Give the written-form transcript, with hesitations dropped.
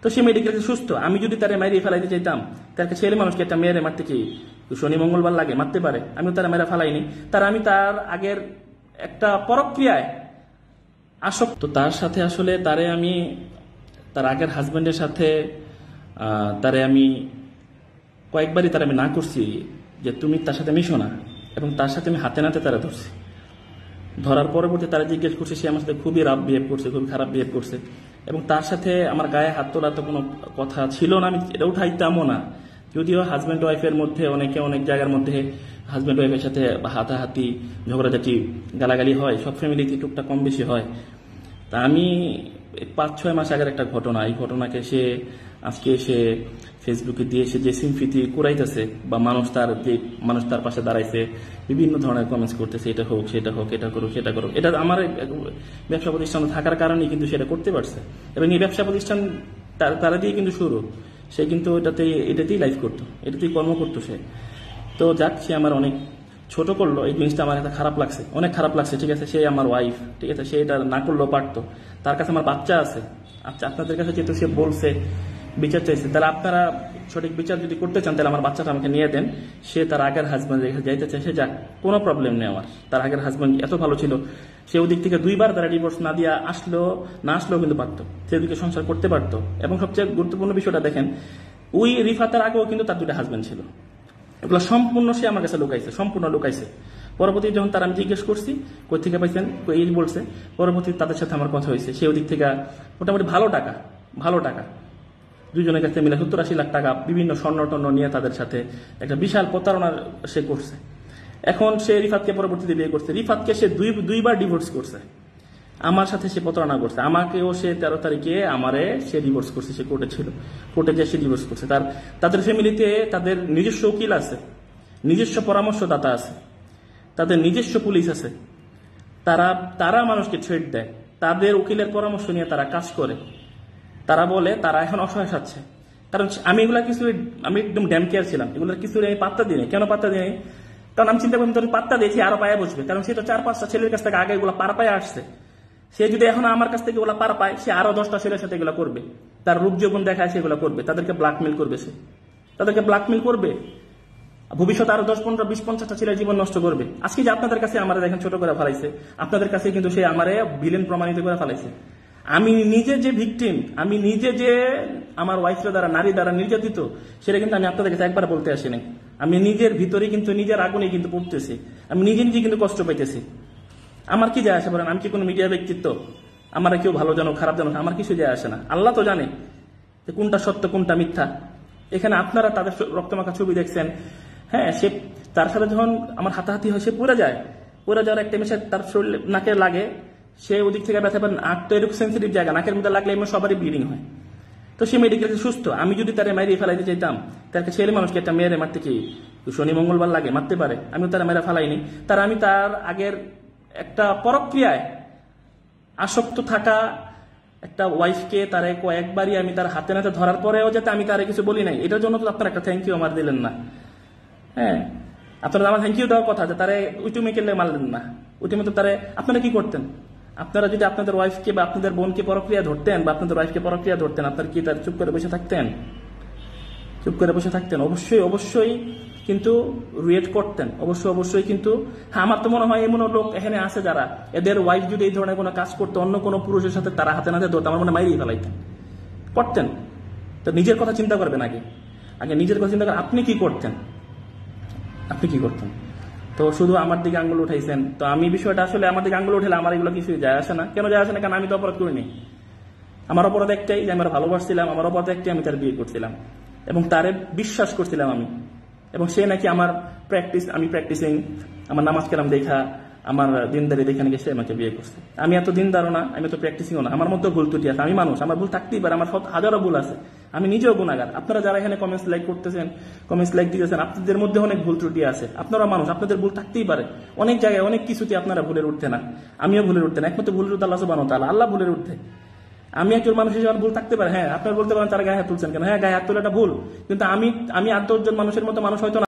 তো সে মেডিকেলে সুস্থ। আমি যদি তারে মাইরে ফেলাইতে চাইতাম, তার ছেলে মানুষকে একটা মেয়েরে মারতে কি শনি মঙ্গলবার লাগে, মারতে পারে? আমিও তারা মেয়েরা ফেলাইনি। আমি তার আগের একটা পরক্রিয়ায় আসক্ত। তার সাথে আসলে আমি তার আগের হাজবেন্ডের সাথে আমি কয়েকবারই আমি না করছি যে তুমি তার সাথে মিশো না, এবং তার সাথে আমি হাতে নাতে তারা ধরছি। ধরার পরবর্তী তারা জিজ্ঞেস করছে, সে আমার সাথে খুবই রাফ বিহেভ করছে, খুবই খারাপ বিহেভ করছে, এবং তার সাথে আমার গায়ে হাত তোলার তো কোনো কথা ছিল না, আমি এটা উঠাইতামও না। যদিও হাজব্যান্ড ওয়াইফের মধ্যে অনেক জায়গার মধ্যে হাজব্যান্ড ওয়াইফের সাথে হাতাহাতি, ঝগড়াঝাটি, গালাগালি হয়, সব ফ্যামিলিতে টুকটা কম বেশি হয়। তা আমি 5-6 মাস আগের একটা ঘটনা, এই ঘটনাকে আজকে সে ফেসবুকে দিয়ে যে সিম্পিতি কুড়াইতেছে, বা মানুষ তার পাশে দাঁড়াইছে, বিভিন্ন ধরনের কমেন্টস করতেছে, এটা হোক সেটা হোক, এটা করুক সেটা করুক। এটা আমার ব্যবসা প্রতিষ্ঠান থাকার কারণেই কিন্তু সেটা করতে পারছে, এবং এই ব্যবসা প্রতিষ্ঠান তারা দিয়ে কিন্তু শুরু। সে কিন্তু এটাতেই লাইফ করতো, এটাতেই কর্ম করতো সে। তো যাক, সে আমার অনেক ছোট করলো, এই জিনিসটা আমার কাছে খারাপ লাগছে, অনেক খারাপ লাগছে। ঠিক আছে, সে আমার ওয়াইফ, ঠিক আছে, সে এটা না করলেও পারতো। তার কাছে আমার বাচ্চা আছে। আচ্ছা, আপনাদের কাছে যেহেতু সে বলছে, বিচার চাইছে, তাহলে আপনারা সঠিক বিচার যদি করতে চান, তাহলে আমার বাচ্চাটা আমাকে নিয়ে দেন। সে তার আগের হাজব্যান্ড রেখে যাইতে চাইছে, যাক, কোনো প্রবলেম নেই আমার। তার আগের হাজব্যান্ড এত ভালো ছিল, সে ওদিক থেকে 2বার তারা ডিভোর্স না দিয়ে আসলেও কিন্তু পারতো, সে ওদিকে সংসার করতে পারতো। এবং সবচেয়ে গুরুত্বপূর্ণ বিষয়টা দেখেন, ওই রিফাতের আগেও কিন্তু তার 2টা হাজব্যান্ড ছিল। এগুলো সম্পূর্ণ সে আমার কাছে লুকাইছে, সম্পূর্ণ লুকাইছে। পরবর্তী যখন তারা আমি জিজ্ঞেস করছি কই থেকে পাইছেন, এই বলছে। পরবর্তী তাদের সাথে আমার কথা হয়েছে, সে ওদিক থেকে মোটামুটি ভালো টাকা দুজনের কাছে মিলে 70-80 লাখ টাকা বিভিন্ন স্বর্ণ নিয়ে তাদের সাথে একটা বিশাল প্রতারণা সে করছে। এখন সে রিফাতকে পরবর্তীতে বিয়ে করছে। রিফাতকে সে দুইবার ডিভোর্স করছে। আমার সাথে সে প্রতারণা করছে, আমাকেও সে 13 তারিখে সে ডিভোর্স করছে। সে কোর্টে গিয়ে সে ডিভোর্স করছে। তাদের ফ্যামিলিতে তাদের নিজস্ব উকিল আছে, নিজস্ব পরামর্শদাতা আছে, তাদের নিজস্ব পুলিশ আছে। তারা মানুষকে থ্রেট দেয়, তাদের উকিলের পরামর্শ নিয়ে তারা কাজ করে। তারা বলে তারা এখন অসহায় সাচ্ছে। কারণ আমি আমি একদম ড্যাম কেয়ার ছিলাম, এগুলোর কিছু আমি পাত্তা দিই। কেন পাত্তা দিই? কারণ আমি চিন্তা করি পাত্তা দিয়েছি আরো পায়ে বসবে। কারণ সে তো 4-5টা ছেলের কাছ থেকে আগে এগুলো পার পায়ে আসছে। সে যদি এখন আমার কাছ থেকে এগুলো পার পায়, সে আরো 10টা ছেলের সাথে এগুলো করবে। তার রূপ যৌবন দেখায় সেগুলো করবে, তাদেরকে ব্ল্যাকমেল করবে। তাদেরকে ব্ল্যাকমেল করবে, ভবিষ্যতে আরো 10, 15, 20, 50টা ছেলের জীবন নষ্ট করবে। আজকে যে আপনাদের কাছে আমার দেখেন ছোট করে ফেলাইছে, আপনাদের কাছে কিন্তু সে আমারে ভিলেন প্রমাণিত করে ফেলাইছে। আমি নিজে যে ভিকটিম, আমি নিজে যে আমার ওয়াইফের দ্বারা, নারী দ্বারা নির্যাতিত, সেটা কিন্তু আমি আপনাদের কাছে একবার বলতে আসিনি। আমি নিজের ভিতরে কিন্তু নিজের আগুনে কিন্তু পড়তেছি, আমি নিজে কিন্তু কষ্ট পাইতেছি। আমার কি যায় আসে বলেন? আমি কি কোনো মিডিয়া ব্যক্তিত্ব? আমার কেউ ভালো জানো খারাপ জানো, আমার কিছু যায় আসে না। আল্লাহ তো জানে যে কোনটা সত্য কোনটা মিথ্যা। এখানে আপনারা তাদের রক্তমাখা ছবি দেখছেন। হ্যাঁ, সে তার সাথে যখন আমার হাতাহাতি হয়, সে পড়ে যাওয়ার একটা মেশে তার শরীর নাকে লাগে, সে ওদিক থেকে ব্যথা পান। আট তো এরকম সেন্সিটিভ জায়গা, নাকের মধ্যে লাগলে এমন সবারই ব্লিডিং হয়। তো সে মেডিকেলে সুস্থ। আমি যদি তারে মাইরে ফেলাইতে চাইতাম, তার ছেলে মানুষকে একটা মেয়েরে মারতে কি শনি মঙ্গলবার লাগে, মারতে পারে? আমিও তারা মেয়েরা ফেলাইনি। আমি তার আগের একটা পরক্রিয়ায় আসক্ত থাকা একটা ওয়াইফকে কয়েকবারই আমি তার হাতে নাতে ধরার পরেও যাতে আমি তারে কিছু বলি নাই, এটার জন্য তো আপনার একটা থ্যাংক ইউ আমার দিলেন না। হ্যাঁ, আপনারা আমার থ্যাংক ইউ দেওয়ার কথা, যে তারে উইটুমে কেলে মারলেন না। উইটুমে তো আপনারা কি করতেন? আপনারা যদি আপনাদের ওয়াইফকে বা আপনাদের বোনকে পরক্রিয়া ধরতেন, বা আপনাদের ওয়াইফকে পরক্রিয়া ধরতেন, আপনারা কি তার চুপ করে বসে থাকতেন? অবশ্যই কিন্তু রিয়েক্ট করতেন, অবশ্যই কিন্তু। হ্যাঁ, আমার তো মনে হয় এমন লোক এখানে আছে যারা এদের ওয়াইফ যদি এই ধরনের কোনো কাজ করতো, অন্য কোনো পুরুষের সাথে তারা হাতে নাতে ধরতো, আমার মনে মাইরিয়ে ফেলাইতেন, করতেন। তো নিজের কথা চিন্তা করবেন আগে নিজের কথা চিন্তা করেন। আপনি কি করতেন? তো শুধু আমার দিকে আঙ্গুল উঠাইছেন। তো আমি বিষয়টা আসলে আমার দিকে আঙ্গুল উঠেলে আমার এগুলো কিছুই যায় আসে না। কেন যায় আসে না? কারণ আমি তো অপরাধ করিনি। আমার অপরাধ একটাই, যে আমরা ভালোবাসছিলাম। আমার অপরাধ একটাই, আমি তার বিয়ে করছিলাম এবং তারে বিশ্বাস করছিলাম আমি। এবং সে নাকি আমার প্র্যাকটিসিং, আমার নামাজ কেরাম দেখা, আমার দিনদারি দেখে নাকি সে আমাকে বিয়ে করছে। আমি এত দিনদারও না, আমি তো প্র্যাকটিসিংও না। আমার মধ্যে ভুল ত্রুটি আছে, আমি মানুষ, আমার ভুল থাকতেই পারে, আমার হাজারো ভুল আছে, আমি নিজেও গুনাহগার। আপনারা যারা এখানে কমেন্টস লাইক দিতেছেন, আপনাদের মধ্যে অনেক ভুল ত্রুটি আছে। আপনারা মানুষ, আপনাদের ভুল থাকতেই পারে। অনেক জায়গায় অনেক কিছুতে আপনারা ভুলের উঠতে না, আমিও ভুলের উঠতে না। একমাত্র ভুলের উঠতে আল্লাহ সুবহানাহু ওয়া তাআলা, আল্লাহ ভুলের উঠতে। আমি একজন মানুষ হিসেবে ভুল থাকতে পারে। হ্যাঁ, আপনারা বলতে পারেন তারা গায়ে হাত তুলছেন কেন? হ্যাঁ, গায়ে হাত তোলাটা ভুল, কিন্তু আমি 8-10 জন মানুষের মতো মানুষ হয়তো